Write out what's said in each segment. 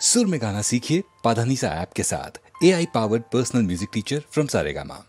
सुर में गाना सीखिए पाधानीसा ऐप के साथ। AI powered personal music teacher from Saregama.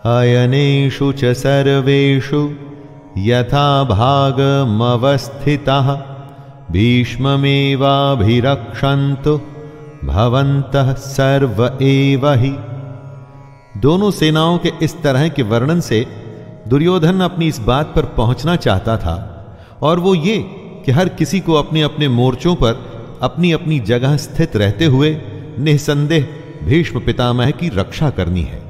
अयनेषु च सर्वेषु यथा भागमवस्थितः भीष्ममेवाभिरक्षन्तु भवन्तः सर्व एव हि। दोनों सेनाओं के इस तरह के वर्णन से दुर्योधन अपनी इस बात पर पहुंचना चाहता था, और वो ये कि हर किसी को अपने अपने मोर्चों पर अपनी अपनी जगह स्थित रहते हुए निसंदेह भीष्म पितामह की रक्षा करनी है।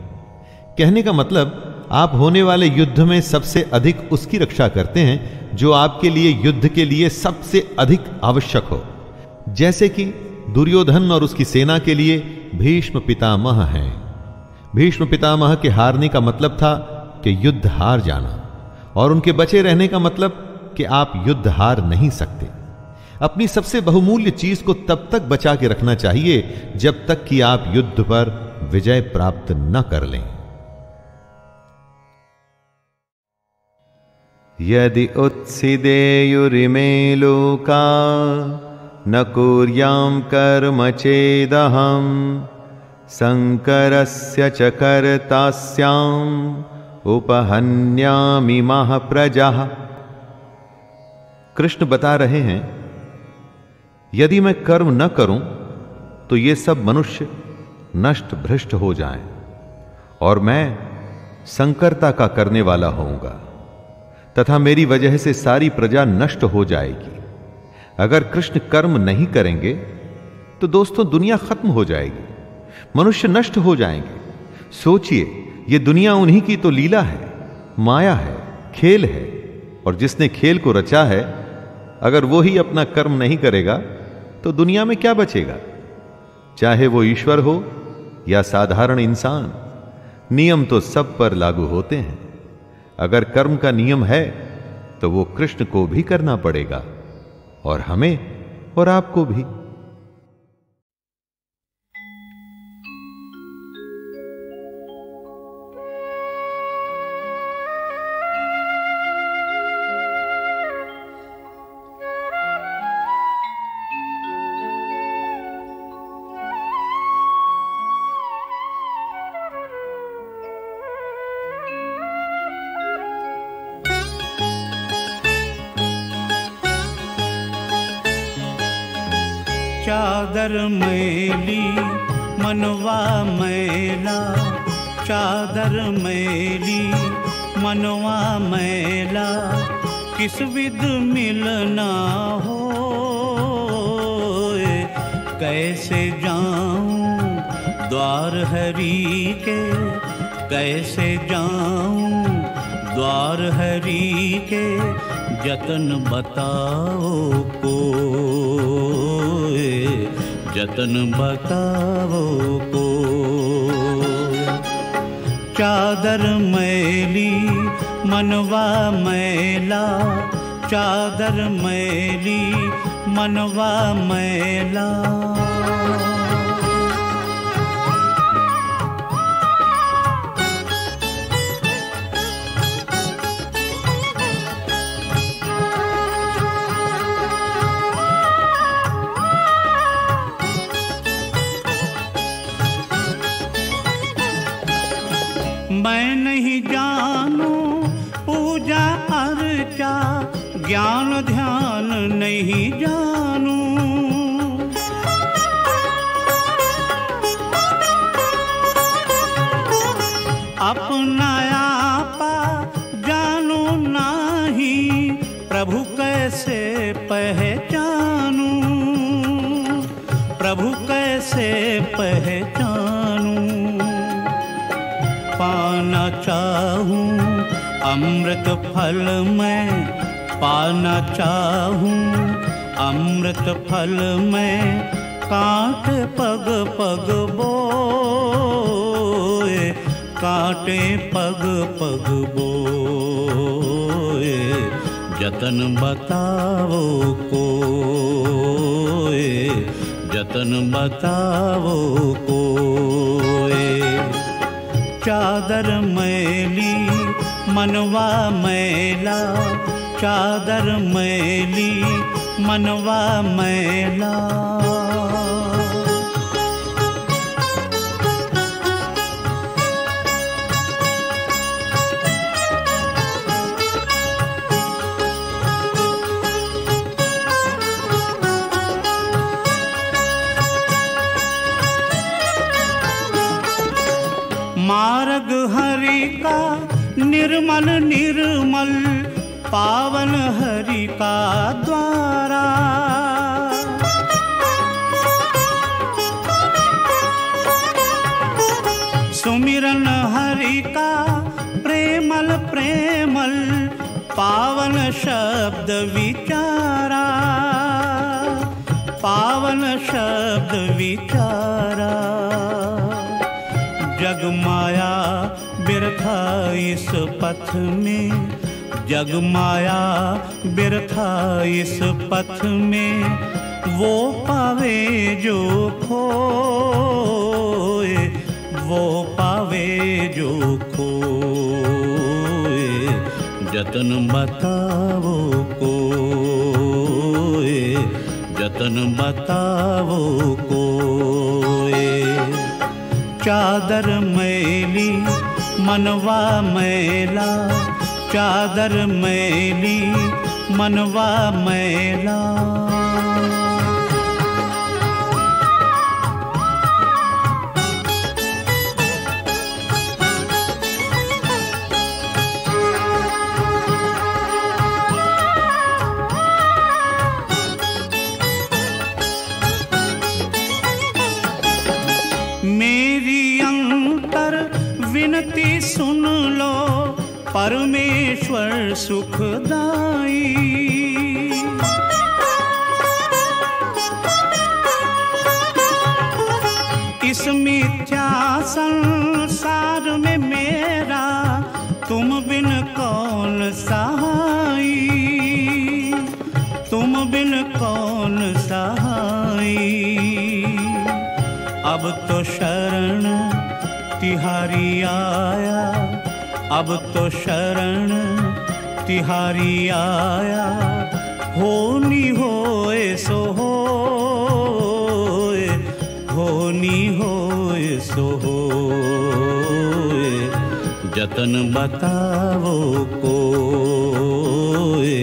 कहने का मतलब, आप होने वाले युद्ध में सबसे अधिक उसकी रक्षा करते हैं जो आपके लिए युद्ध के लिए सबसे अधिक आवश्यक हो। जैसे कि दुर्योधन और उसकी सेना के लिए भीष्म पितामह हैं। भीष्म पितामह के हारने का मतलब था कि युद्ध हार जाना, और उनके बचे रहने का मतलब कि आप युद्ध हार नहीं सकते। अपनी सबसे बहुमूल्य चीज को तब तक बचा के रखना चाहिए जब तक कि आप युद्ध पर विजय प्राप्त न कर लें। यदि उत्सिदेयुरिमे लोका न कुर्यां कर्म चेदहं शंकरस्य च कर्तास्याम् उपहन्यामि महाप्रजाः। कृष्ण बता रहे हैं, यदि मैं कर्म न करूं तो ये सब मनुष्य नष्ट भ्रष्ट हो जाएं, और मैं संकरता का करने वाला होऊंगा तथा मेरी वजह से सारी प्रजा नष्ट हो जाएगी। अगर कृष्ण कर्म नहीं करेंगे तो दोस्तों दुनिया खत्म हो जाएगी, मनुष्य नष्ट हो जाएंगे। सोचिए, ये दुनिया उन्हीं की तो लीला है, माया है, खेल है, और जिसने खेल को रचा है अगर वो ही अपना कर्म नहीं करेगा तो दुनिया में क्या बचेगा? चाहे वो ईश्वर हो या साधारण इंसान, नियम तो सब पर लागू होते हैं। अगर कर्म का नियम है तो वो कृष्ण को भी करना पड़ेगा, और हमें और आपको भी। चादर मैली मनवा मैला, चादर मैली मनवा मैला, किस विध मिलना हो। कैसे जाऊं द्वार हरि के, कैसे जाऊं द्वार हरि के, जतन बताओ को, जतन बताओ को। चादर मैली मनवा मैला, चादर मैली मनवा मैला। मैं नहीं जानू पूजा अर्चा, ज्ञान ध्यान नहीं जानू। अपना आपा जानू नाही, प्रभु कैसे पहचानू, प्रभु कैसे पहचानू। पाना चाहूं अमृत फल मैं, पाना चाहूं अमृत फल मैं, कांटे पग पग बोए, कांटे पग पग बोए, जतन बताओ कोए, जतन बताओ कोए। चादर मैली मनवा मैला, चादर मैली मनवा मैला। हरि का निर्मल निर्मल पावन हरि का द्वारा। सुमिरन हरि का प्रेमल प्रेमल पावन शब्द विचारा, पावन शब्द विचारा। जग माया बिरथा इस पथ में, जग माया बिरथा इस पथ में, वो पावे जो खोए, वो पावे जो खोए। जतन बताओ कोए, जतन बताओ कोए। चादर मैली मनवा मैला, चादर मैली मनवा मैला। विनती सुन लो परमेश्वर सुखदाई। इस मिथ्या संसार में मेरा तुम बिन कौन सहाई, तुम बिन कौन सहाई। अब तो शरण तिहारी आया, अब तो शरण तिहारी आया। होनी होए सो होए, होनी होए सो होए। जतन बताओ कोए,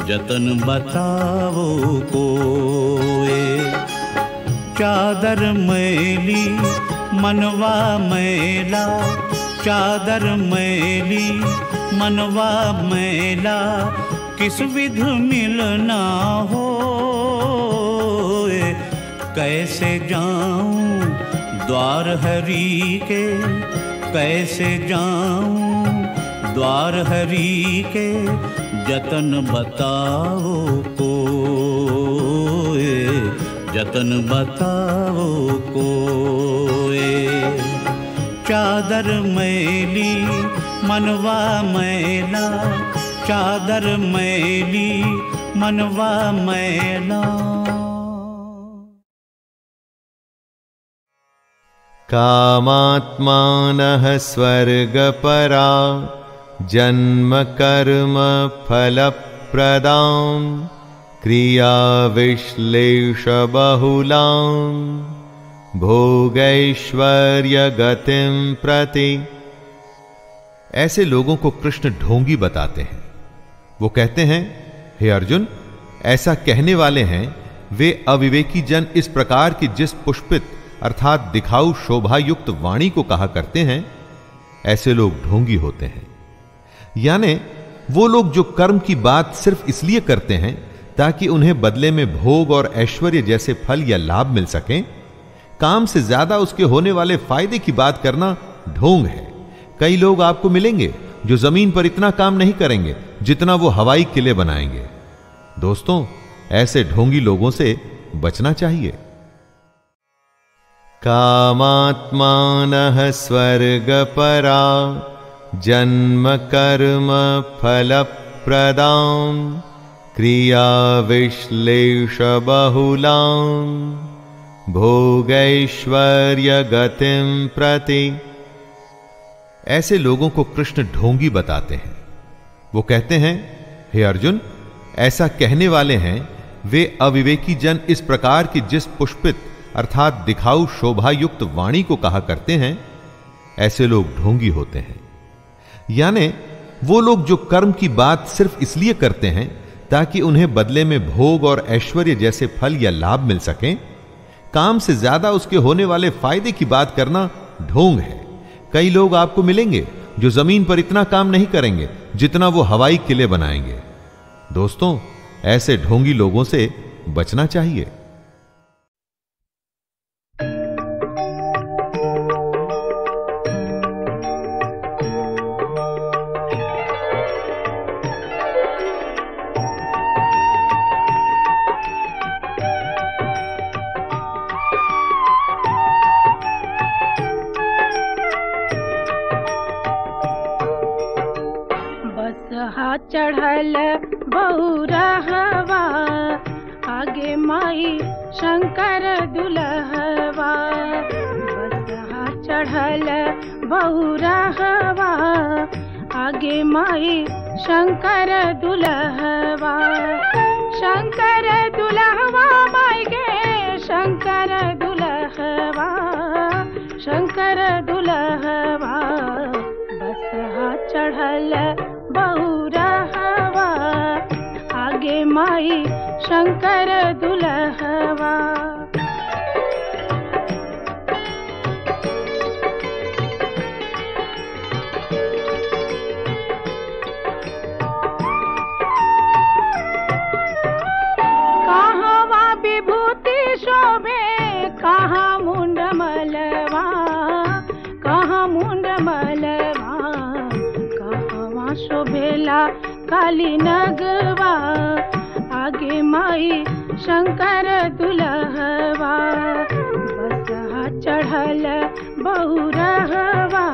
जतन बताओ कोए। चादर मैली मनवा मैला, चादर मैली मनवा मैला। किस विध मिलना होए, कैसे जाऊं द्वार हरि के, कैसे जाऊं द्वार हरि के। जतन बताओ कोए, जतन बताओ कोए। चादर मैली मनवा मैला, चादर मैली मनवा मैला। कामात्मानः स्वर्गपरा जन्म कर्म फलप्रदां क्रिया विश्लेष बहुलां भोगैश्वर्य गतिं प्रति। ऐसे लोगों को कृष्ण ढोंगी बताते हैं। वो कहते हैं, हे अर्जुन, ऐसा कहने वाले हैं वे अविवेकी जन इस प्रकार की जिस पुष्पित अर्थात दिखाऊ शोभायुक्त वाणी को कहा करते हैं, ऐसे लोग ढोंगी होते हैं। यानी वो लोग जो कर्म की बात सिर्फ इसलिए करते हैं ताकि उन्हें बदले में भोग और ऐश्वर्य जैसे फल या लाभ मिल सकें, काम से ज्यादा उसके होने वाले फायदे की बात करना ढोंग है। कई लोग आपको मिलेंगे जो जमीन पर इतना काम नहीं करेंगे जितना वो हवाई किले बनाएंगे। दोस्तों, ऐसे ढोंगी लोगों से बचना चाहिए। कामात्मानः स्वर्गपरा जन्म कर्म फलप्रदां क्रिया विश्लेष बहुलां भोगैश्वर्य गतिं प्रति। ऐसे लोगों को कृष्ण ढोंगी बताते हैं। वो कहते हैं, हे अर्जुन, ऐसा कहने वाले हैं वे अविवेकी जन इस प्रकार की जिस पुष्पित अर्थात दिखाऊ शोभायुक्त वाणी को कहा करते हैं, ऐसे लोग ढोंगी होते हैं। यानी वो लोग जो कर्म की बात सिर्फ इसलिए करते हैं ताकि उन्हें बदले में भोग और ऐश्वर्य जैसे फल या लाभ मिल सकें, काम से ज्यादा उसके होने वाले फायदे की बात करना ढोंग है। कई लोग आपको मिलेंगे जो जमीन पर इतना काम नहीं करेंगे जितना वो हवाई किले बनाएंगे। दोस्तों, ऐसे ढोंगी लोगों से बचना चाहिए। चढ़ल बहुरहवा, आगे माई शंकर दुल्हवा। बसहा चढ़ल बहुरहवा, आगे माई शंकर दुल्हवा। शंकर दुल्हवा माई गे शंकर दुल्हवा, शंकर दुल्हवा। बसहा चढ़ल बहुरहवा, आगे माई शंकर दुल्हवा। कहाँ विभूति शोभे कहाँ मुंड मलवा, कहाँ मुंड मलवा। शोभेला काली नगवा, आगे माई शंकर दुल्हवा। बसहा चढ़ल बहुरहवा,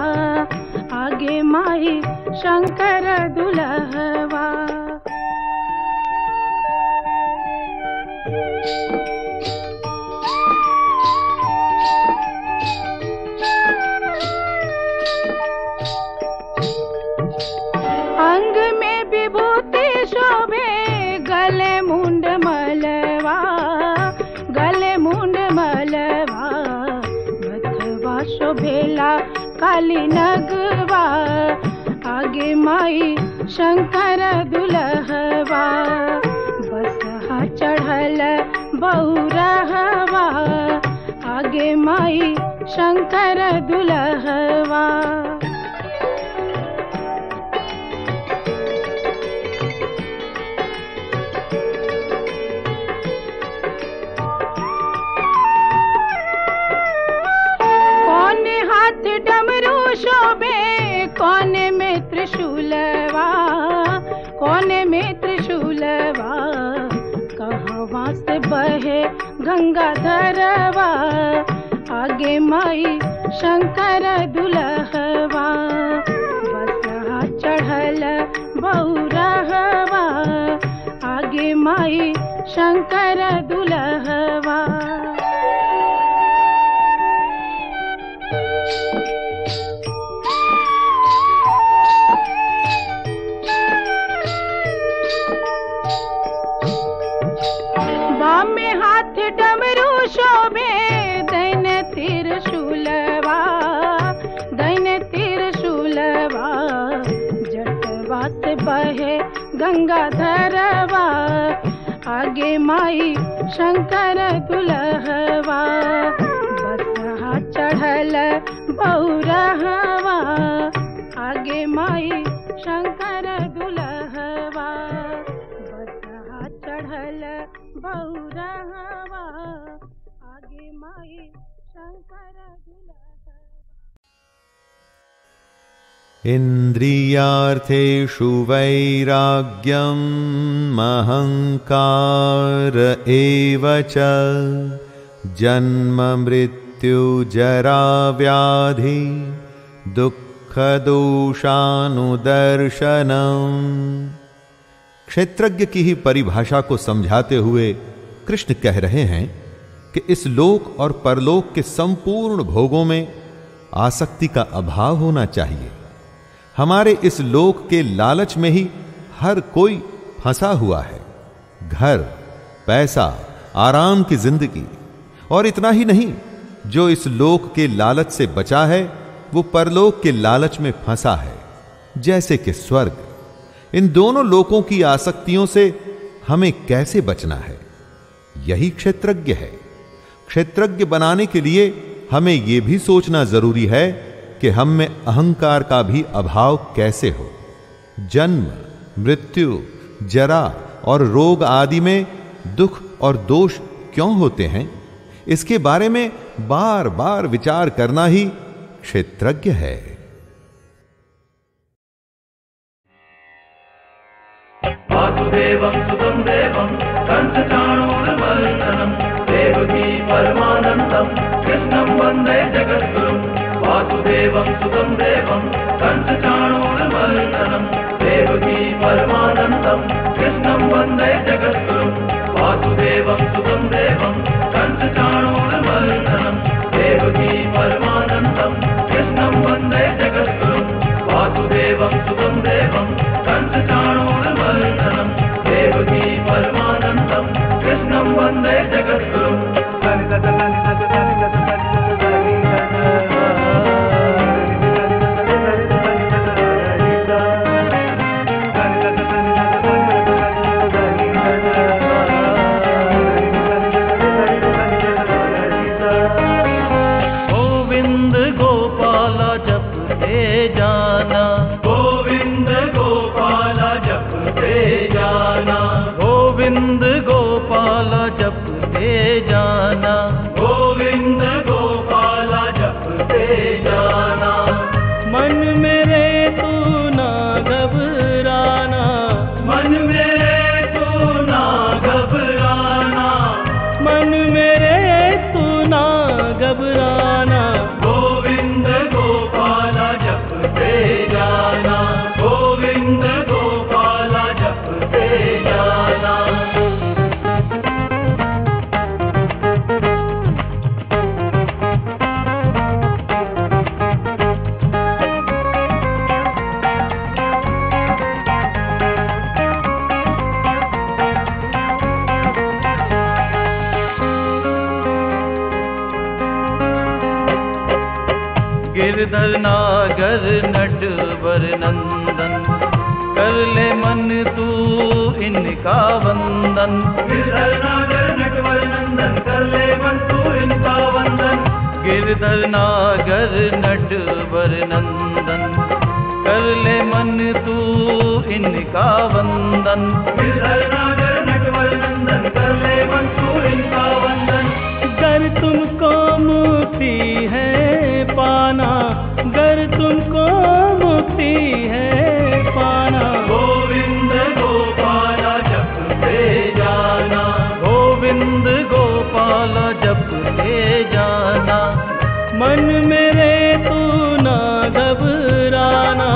आगे माई शंकर दुल्हवा। अंग में विभूति शोभे गले मुंड मलवा, गले मुंड मलवा। मथवा शोभेला काली नगवा, आगे माई शंकर दुल्हवा। बसहा चढ़ल बहुरहवा, आगे माई शंकर दुल्हवा। डमरू शोभे कोने में त्रिशूलवा, कोने में त्रिशूलवा। कहवा से बहे गंगाधरवा, आगे माई शंकर दुल्हवा। बसहा चढ़ल बहुरहवा, आगे माई शंकर दुल्हवा। बामे हाथ डमरू शोभे दैन त्रिशूलवा, दैन त्रिशूलवा। जटवा से बहे गंगाधरवा, आगे माई शंकर दुल्हवा। बसहा चढ़ल बहुरहवा, आगे माई शंकर दुल्हवा। बसहा चढ़ल बहुरहवा, आगे माई शंकर दुल्हवा। इंद्रियार्थेषु वैराग्यम् अहंकार एव च, जन्म मृत्यु जरा व्याधि दुःख दोषानुदर्शनम्। क्षेत्रज्ञ की ही परिभाषा को समझाते हुए कृष्ण कह रहे हैं कि इस लोक और परलोक के संपूर्ण भोगों में आसक्ति का अभाव होना चाहिए। हमारे इस लोक के लालच में ही हर कोई फंसा हुआ है। घर, पैसा, आराम की जिंदगी, और इतना ही नहीं, जो इस लोक के लालच से बचा है वो परलोक के लालच में फंसा है, जैसे कि स्वर्ग। इन दोनों लोकों की आसक्तियों से हमें कैसे बचना है, यही क्षेत्रज्ञ है। क्षेत्रज्ञ बनाने के लिए हमें यह भी सोचना जरूरी है कि हम में अहंकार का भी अभाव कैसे हो। जन्म, मृत्यु, जरा और रोग आदि में दुख और दोष क्यों होते हैं, इसके बारे में बार बार विचार करना ही क्षेत्रज्ञ है। वासुदेवं सुतं देवं कंसचाणूरमर्दनं देवकी परमानन्दं कृष्णं वन्दे जगद्गुरुं। वासुदेवं सुतं देवं कंसचाणूरमर्दनं देवकी परमानन्दं कृष्णं वन्दे जगद्गुरुं। वासुदेवं सुतं देवं कंसचाणूरमर्दनं देवकी परमानन्दं कृष्णं वन्दे जगद्गुरुं। वासुदेवं सुतं देवं कंसचाणूरमर्दनं देवकी परमानन्दं कृष्णं वन्दे जगद्गुरुं। गोविंद गोपाला जपते जाना, गोविंद गोपाला जपते जाना, गोविंद गोपाला जपते जाना, गोविंद गोपाला जपते जाना। मन मेरे तू ना घबराना, मन मेरे तू ना घबराना, मन मेरे तू ना घबराना। गोविंद गोपाला जपते जाना, गोविंद गोपाला जपते जाना। गिरधर नागर नटवर नंदन कर ले मन तू इनका वंदन। गिरधर नागर नटवर नंदन कर ले मन तू इनका वंदन। गिरधर नागर नटवर नंदन कर ले मन तू इनका वंदन। गिरधर नागर नटवर नंदन कर ले मन तू इनका वंदन। गर तुमको मुक्ति है पाना, गर तुमको मुक्ति है पाना। गोविंद गोपाला जपते जाना, गोविंद गोपाला जपते जाना। मन मेरे तू ना घबराना,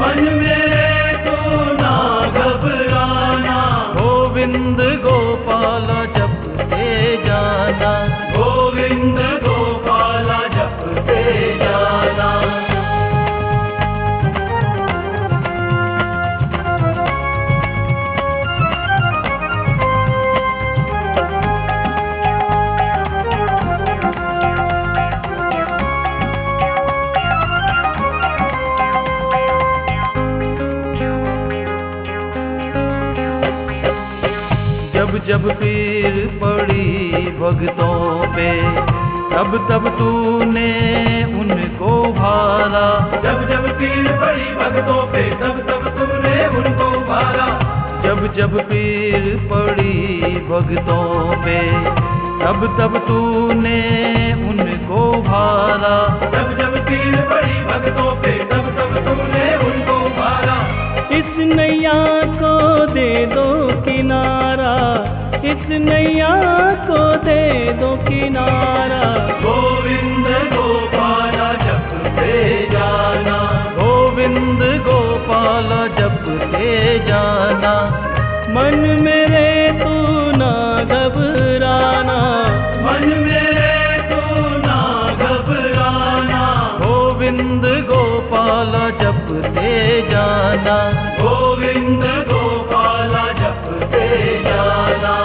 मन मेरे तू ना घबराना। गोविंद गोपाला जपते जाना, गोविंद गोपाला जपते जाना। जब जब पीर पड़ी भक्तों पे, तब तब तूने उनको भारा। जब जब पीर पड़ी भक्तों पे, तब तब तूने उनको भारा। जब जब पीर पड़ी भक्तों पे, तब तब तूने उनको भारा। जब जब पीर पड़ी भक्तों पे, तब तब तूने उनको भारा। इस नैया को दे दो किनारा, इस नैया को दे दो किनारा। गोविंद गोपाला जपते जाना, गोविंद गोपाला जपते जाना। मन मेरे तू ना घबराना, मन मेरे तू ना घबराना। गोविंद गोपाला जपते जाना, गोविंद गोपाला जपते जाना।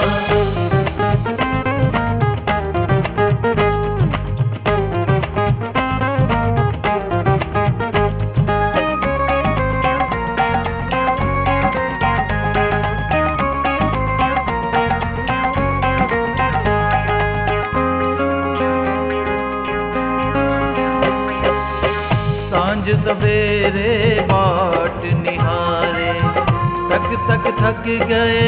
सवेरे बाट निहारे, तक तक थक गए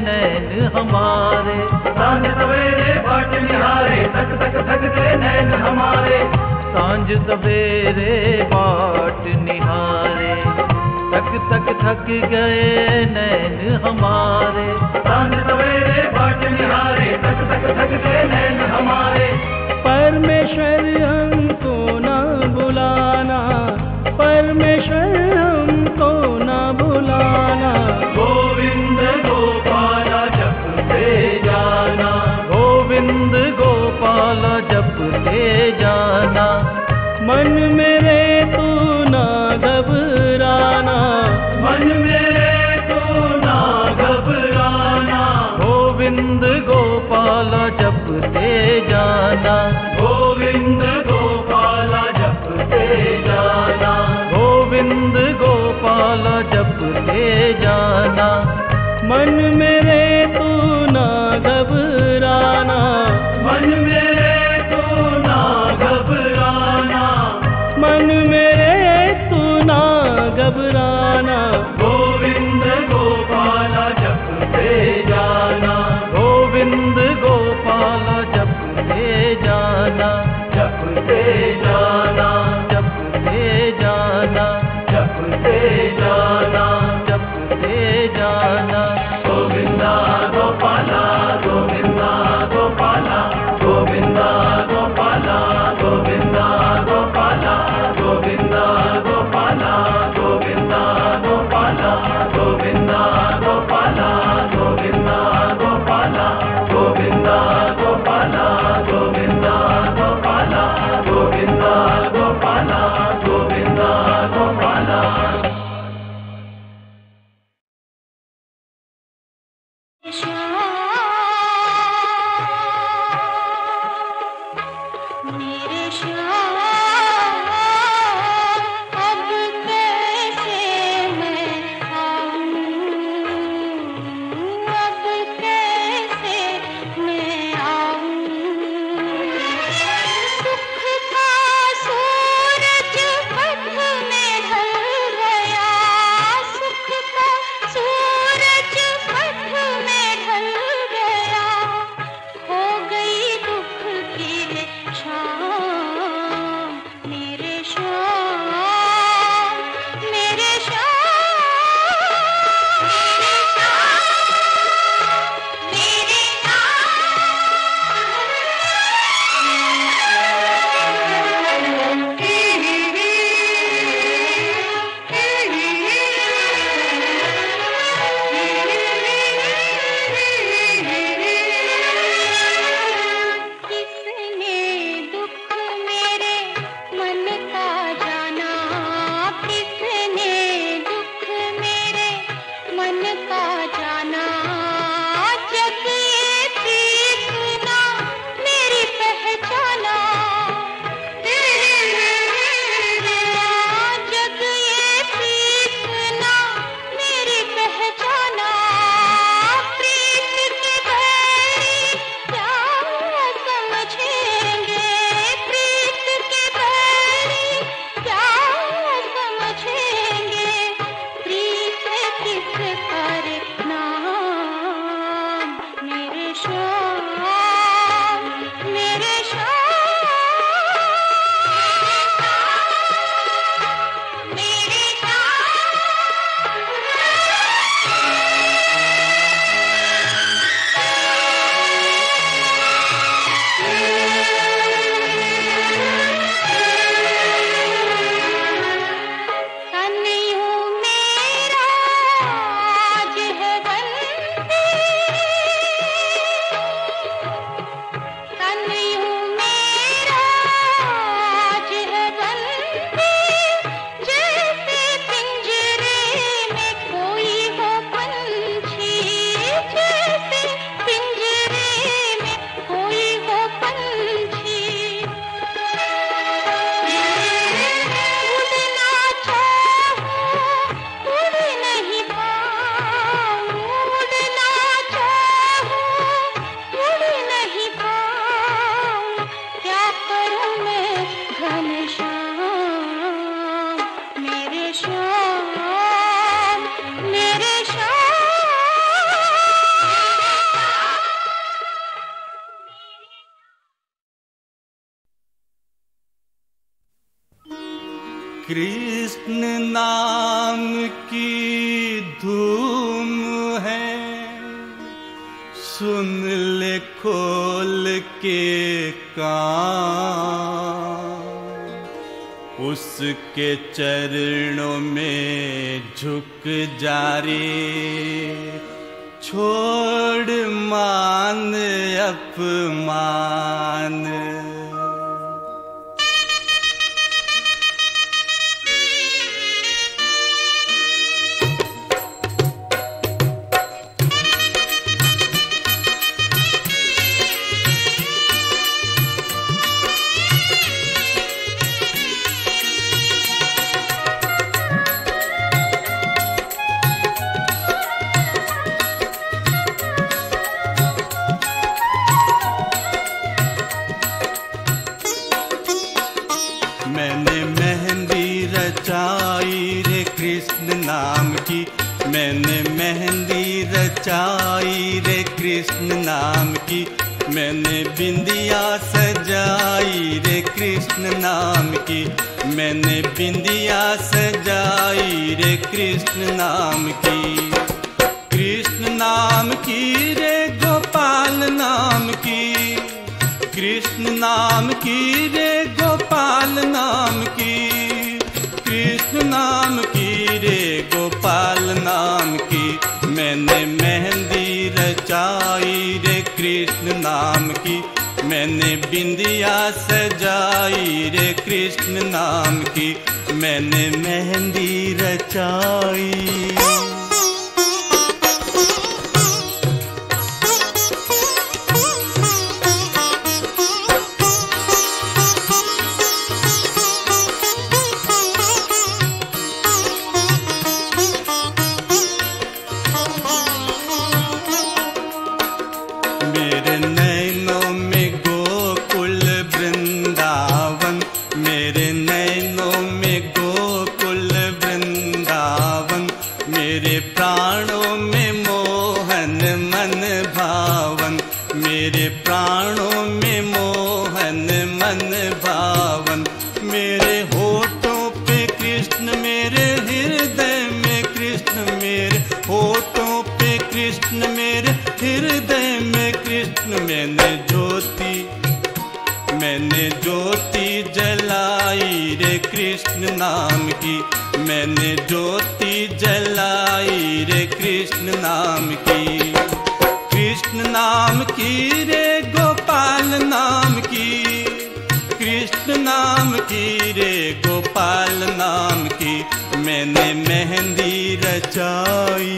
नैन हमारे। सांझ सवेरे बाट निहारे, तक तक थक गए नैन हमारे। सांझ सवेरे बाट निहारे, तक तक थक गए नैन हमारे। सांझ सवेरे बाट निहारे, तक तक थक गए नैन हमारे। परमेश्वर हमको ना बुलाना, परमेश्वर हमको ना बुलाना। गोविंद गोपाला जपते जाना, गोविंद गोपाला जपते जाना। मन मेरे तू ना घबराना, मन मेरे तू ना घबराना। गोविंद गोपाला जपते जाना, गोविंद गोपाला जपते जाना, गोविंद गोपाला जपते जाना। मन मेरे तू ना घबराना, मन मेरे तू ना घबराना। मन मेरे तू ना घबराना। गोविंद गोपाला जपते जाना, गोविंद गोपाला जपते जाना, जपते जाना, जपते जाना, जपते जाना, जपते जाना। गोविंदा गोपाला, गोविंदा गोपाला, गोविंदा गोपाला, गोविंदा गोपाला, गोविंदा गोपाला, गोविंदा गोपाला। कृष्ण नाम की धूम है, सुन ले खोल के कान, उसके चरणों में झुक जा रे, छोड़ मान अपमान। मैंने मेहंदी रचाई रे कृष्ण नाम की, मैंने मेहंदी रचाई रे कृष्ण नाम की, मैंने बिंदिया सजाई रे कृष्ण नाम की, मैंने बिंदिया सजाई रे कृष्ण नाम की। कृष्ण नाम की रे गोपाल नाम की, कृष्ण नाम की रे गोपाल नाम की, कृष्ण नाम की रे गोपाल नाम की, मैंने मेहंदी रचाई रे कृष्ण नाम की, मैंने बिंदिया सजाई रे कृष्ण नाम की, मैंने मेहंदी रचाई। मेरे नैनों में गोकुल वृंदावन, मेरे नैनों में गोकुल वृंदावन, मेरे प्राणों में मोहन मन भावन, मेरे प्राणों में मोहन मन भावन, मेरे होठों पे कृष्ण, मेरे हृदय में कृष्ण, मेरे होठों पे कृष्ण, मेरे हृदय में कृष्ण। मैंने ज्योति जलाई रे कृष्ण नाम की, मैंने ज्योति जलाई रे कृष्ण नाम की। कृष्ण नाम की रे गोपाल नाम की, कृष्ण नाम की रे गोपाल नाम की, मैंने मेहंदी रचाई।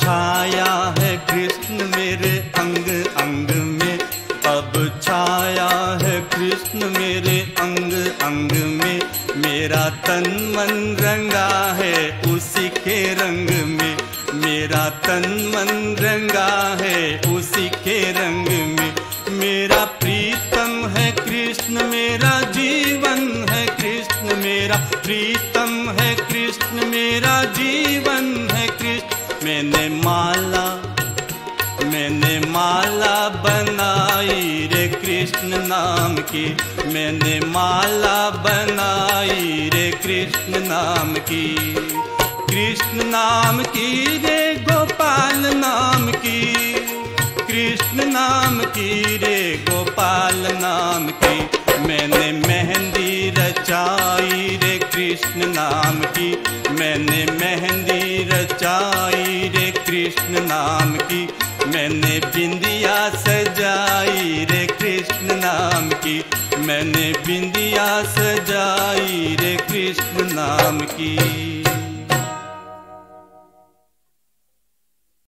छाया है कृष्ण मेरे अंग अंग में, अब छाया है कृष्ण मेरे अंग अंग में, मेरा तन मन रंगा है उसी के रंग में, मेरा तन मन रंगा है उसी के रंग में, मेरा प्रीतम है कृष्ण, मेरा जीवन है कृष्ण, मेरा प्रीतम है कृष्ण, मेरा जीवन है कृष्ण। मैंने माला बनाई रे कृष्ण नाम की, मैंने माला बनाई रे कृष्ण नाम की। कृष्ण नाम की रे गोपाल नाम की, कृष्ण नाम की रे गोपाल नाम की, मैंने मेहंदी रचाई रे कृष्ण नाम की, मैंने मेहंदी रचाई रे कृष्ण नाम की, मैंने बिंदिया सजाई रे कृष्ण नाम की, मैंने बिंदिया सजाई रे कृष्ण नाम की।